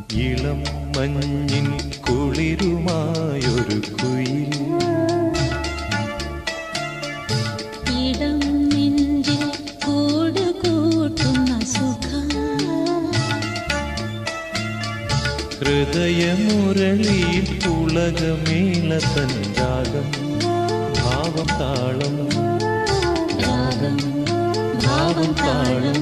ഇളം മഞ്ഞിൻ കുളിരുമായൊരു കുയിൽ ഇടം നെഞ്ചിൽ കൂട് കൂട്ടുന്ന സുഖം ഹൃദയമുരളിയിൽ പുളകമേളതൻ രാഗം ഭാവം താളം രാഗം ഭാവം താളം